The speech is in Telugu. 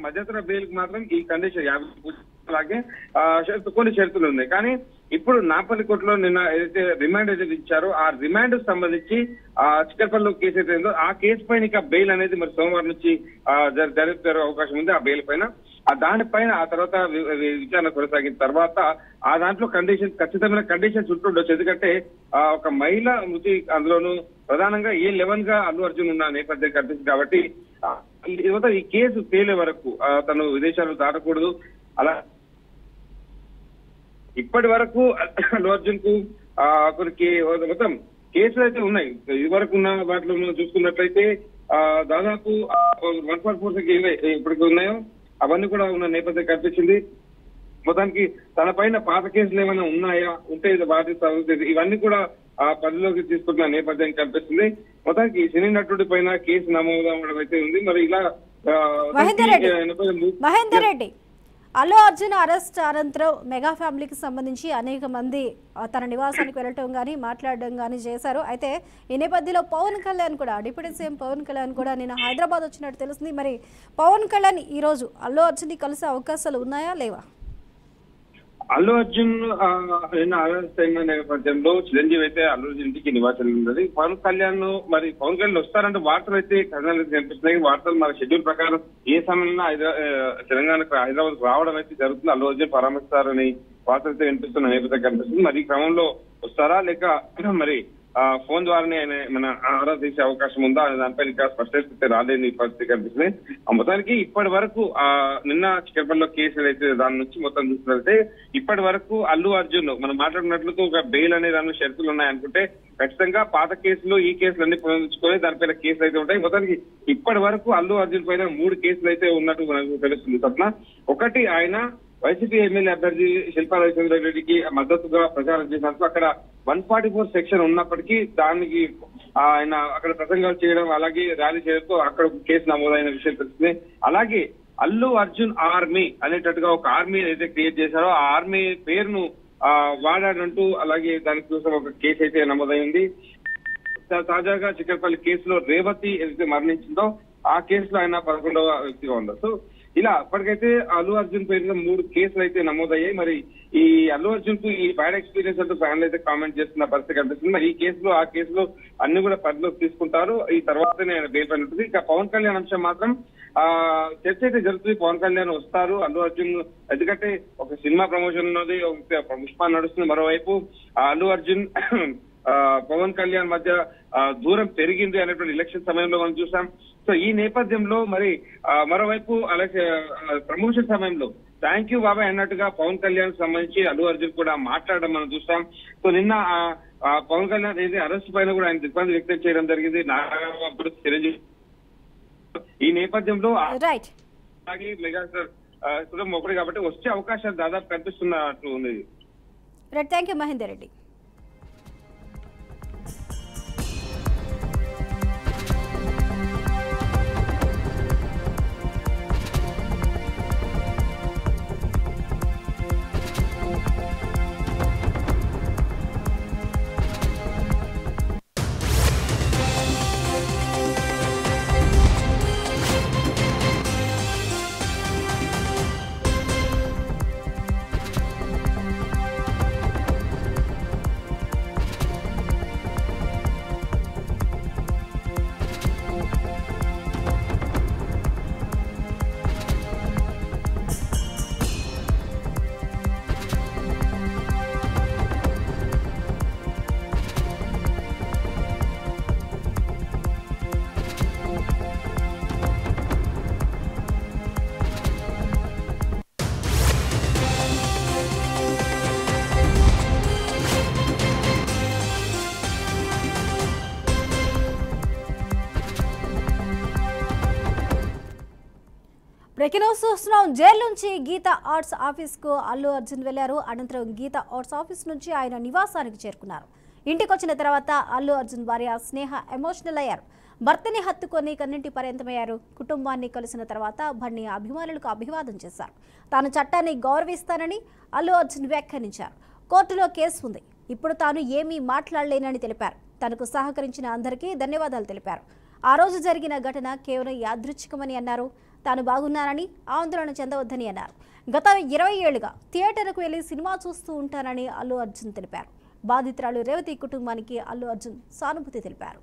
మధ్యంతర బెయిల్ కి మాత్రం ఈ కండిషన్ 50 అలాగే కొన్ని షరతులు ఉన్నాయి. కానీ ఇప్పుడు నాపల్లి కోర్టులో నిన్న ఏదైతే రిమాండ్ అయితే ఇచ్చారో ఆ రిమాండ్ కు సంబంధించి చిక్కడపల్లిలో కేసు అయితే ఉందో ఆ కేసు పైన ఇక బెయిల్ అనేది మరి సోమవారం నుంచి జరిపే అవకాశం ఉంది. ఆ బెయిల్ పైన దానిపైన ఆ తర్వాత విచారణ కొనసాగిన తర్వాత ఆ దాంట్లో ఖచ్చితమైన కండిషన్స్ ఉంటుండొచ్చు. ఎందుకంటే ఒక మహిళ మృతి, అందులోనూ ప్రధానంగా A11 గా అల్లు అర్జున్ ఉన్న నేపథ్యం కనిపిస్తుంది. కాబట్టి ఈ కేసు తేలే వరకు తను విదేశాలు దాటకూడదు. అలా ఇప్పటి వరకు అల్లు అర్జున్ కు కొన్ని మొత్తం కేసులు అయితే ఉన్నాయి. ఇది వరకు ఉన్న వాటిలో చూసుకున్నట్లయితే దాదాపు 144 ఇప్పటికి ఉన్నాయో అవన్నీ కూడా ఉన్న నేపథ్యం కనిపించింది. మొత్తానికి తన పైన పాత కేసులు ఏమైనా ఉన్నాయా, ఉంటే వాటి ఇవన్నీ కూడా పరిధిలోకి తీసుకుంటున్న నేపథ్యం కనిపిస్తుంది. మొత్తానికి సినీ నటుడి పైన కేసు నమోదు అవ్వడం అయితే ఉంది. మరి ఇలా మహేందర్ రెడ్డి అల్లు అర్జున్ అరెస్ట్ అనంతరం మెగా ఫ్యామిలీకి సంబంధించి అనేక మంది తన నివాసానికి వెళ్ళటం కానీ మాట్లాడడం కానీ చేశారు. అయితే ఈ నేపథ్యంలో పవన్ కళ్యాణ్ కూడా, డిప్యూటీ సీఎం పవన్ కళ్యాణ్ కూడా నిన్న హైదరాబాద్ వచ్చినట్టు తెలుస్తుంది. మరి పవన్ కళ్యాణ్ ఈ రోజు అల్లు అర్జున్ని కలిసే అవకాశాలు ఉన్నాయా లేవా? అల్లు అర్జున్ నిన్న అరెస్ట్ అయిన నేపథ్యంలో చిరంజీవి అయితే అల్లు అర్జున్ ఇంటికి నివాసం ఉన్నది. పవన్ కళ్యాణ్ వస్తారంటే వార్తలు అయితే కథనాలు కనిపిస్తున్నాయి. వార్తలు మన షెడ్యూల్ ప్రకారం ఏ సమయంలో తెలంగాణకు హైదరాబాద్ రావడం అయితే జరుగుతుంది. అల్లు అర్జున్ పరామర్శిస్తారని వార్తలు అయితే వినిపిస్తున్న నేపథ్యం కనిపిస్తుంది. మరి ఈ క్రమంలో వస్తారా లేక మరి ఫోన్ ద్వారానే ఆయన మన ఆరా తీసే అవకాశం ఉందా అనే దానిపై ఇంకా స్పష్టత రాలేని పరిస్థితి కనిపిస్తుంది. మొత్తానికి ఇప్పటి వరకు నిన్న చిక్కడపల్లిలో కేసులు అయితే దాని నుంచి మొత్తం చూసినట్లయితే ఇప్పటి వరకు అల్లు అర్జున్ మనం మాట్లాడినట్లుగా ఒక బెయిల్ అనే దాని షరతులు ఉన్నాయనుకుంటే ఖచ్చితంగా పాత కేసులు ఈ కేసులన్నీ పునరుద్ధరించుకొని దానిపైన కేసులు అయితే ఉంటాయి. మొత్తానికి ఇప్పటి వరకు అల్లు అర్జున్ పైన 3 కేసులు అయితే ఉన్నట్టు మనకు తెలుస్తుంది. స్వప్న, ఒకటి ఆయన వైసీపీ ఎమ్మెల్యే అభ్యర్థి శిల్పా రవిచంద్రారెడ్డికి మద్దతుగా ప్రచారం చేసినప్పుడు అక్కడ 144 సెక్షన్ ఉన్నప్పటికీ దానికి ఆయన అక్కడ ప్రసంగాలు చేయడం అలాగే ర్యాలీ చేయడంతో అక్కడ కేసు నమోదైన విషయం తెలుస్తుంది. అలాగే అల్లు అర్జున్ ఆర్మీ అనేటట్టుగా ఒక ఆర్మీ అయితే క్రియేట్ చేశారో ఆ ఆర్మీ పేరును వాడాడంటూ అలాగే దాని కోసం ఒక కేసు అయితే నమోదైంది. తాజాగా చిక్కడపల్లి కేసులో రేవతి ఏదైతే మరణించిందో ఆ కేసులో ఆయన 11వ వ్యక్తిగా ఉన్నారు. సో ఇలా అప్పటికైతే అల్లు అర్జున్ పేరులో 3 కేసులు అయితే నమోదయ్యాయి. మరి ఈ అల్లు అర్జున్ కు ఈ బ్యాడ్ ఎక్స్పీరియన్స్ అంటూ ఫ్యాన్లు అయితే కామెంట్ చేస్తున్న పరిస్థితి కనిపిస్తుంది. మరి ఈ కేసులో ఆ కేసులో అన్ని కూడా పరిధిలోకి తీసుకుంటారు. ఈ తర్వాతనే ఆయన బెయిల్ ఉంటుంది. ఇక పవన్ కళ్యాణ్ అంశం మాత్రం చర్చ అయితే జరుగుతుంది. పవన్ కళ్యాణ్ వస్తారు, అల్లు అర్జున్ ఎందుకంటే ఒక సినిమా ప్రమోషన్ ఉన్నది, పుష్ప నడుస్తుంది. మరోవైపు అల్లు అర్జున్ పవన్ కళ్యాణ్ మధ్య దూరం పెరిగింది అనేటువంటి ఎలక్షన్ సమయంలో మనం చూసాం. సో ఈ నేపథ్యంలో మరి మరోవైపు అలాగే ప్రమోషన్ సమయంలో థ్యాంక్ యూ బాబాయ్ అన్నట్టుగా పవన్ కళ్యాణ్ సంబంధించి అల్లు అర్జున్ కూడా మాట్లాడడం మనం చూస్తాం. సో నిన్న పవన్ కళ్యాణ్ ఏది అరెస్ట్ పైన కూడా ఆయన దిగ్భ్రాంతి వ్యక్తం చేయడం జరిగింది. నాగబాబు చిరంజీవి ఈ నేపథ్యంలో అలాగే మెగాస్టార్ కుటుంబం ఒకటి కాబట్టి వచ్చే అవకాశాలు దాదాపు కనిపిస్తున్నట్టు ఉంది. Thank you Mahender Reddy. Breaking news చూస్తున్నాం. జైలు నుంచి గీత ఆర్ట్స్ ఆఫీస్కు అల్లు అర్జున్ వెళ్లారు. అనంతరం గీత ఆర్ట్స్ ఆఫీస్ నుంచి ఆయన నివాసానికి చేరుకున్నారు. ఇంటికి వచ్చిన తర్వాత అల్లు అర్జున్ భార్య స్నేహ ఎమోషనల్ అయ్యారు. భర్తని హత్తుకొని కన్నింటి పర్యంతమయ్యారు. కుటుంబాన్ని కలిసిన తర్వాత భర్ని అభిమానులకు అభివాదం చేశారు. తాను చట్టాన్ని గౌరవిస్తానని అల్లు అర్జున్ వ్యాఖ్యానించారు. కోర్టులో కేసు ఉంది, ఇప్పుడు తాను ఏమీ మాట్లాడలేనని తెలిపారు. తనకు సహకరించిన అందరికీ ధన్యవాదాలు తెలిపారు. ఆ రోజు జరిగిన ఘటన కేవలం యాదృచ్ఛికమని అన్నారు. తాను బాగున్నానని ఆందోళన చెందవద్దని అన్నారు. గత 20 ఏళ్లుగా థియేటర్కు వెళ్లి సినిమా చూస్తూ ఉంటానని అల్లు అర్జున్ తెలిపారు. బాధితురాలు రేవతి కుటుంబానికి అల్లు అర్జున్ సానుభూతి తెలిపారు.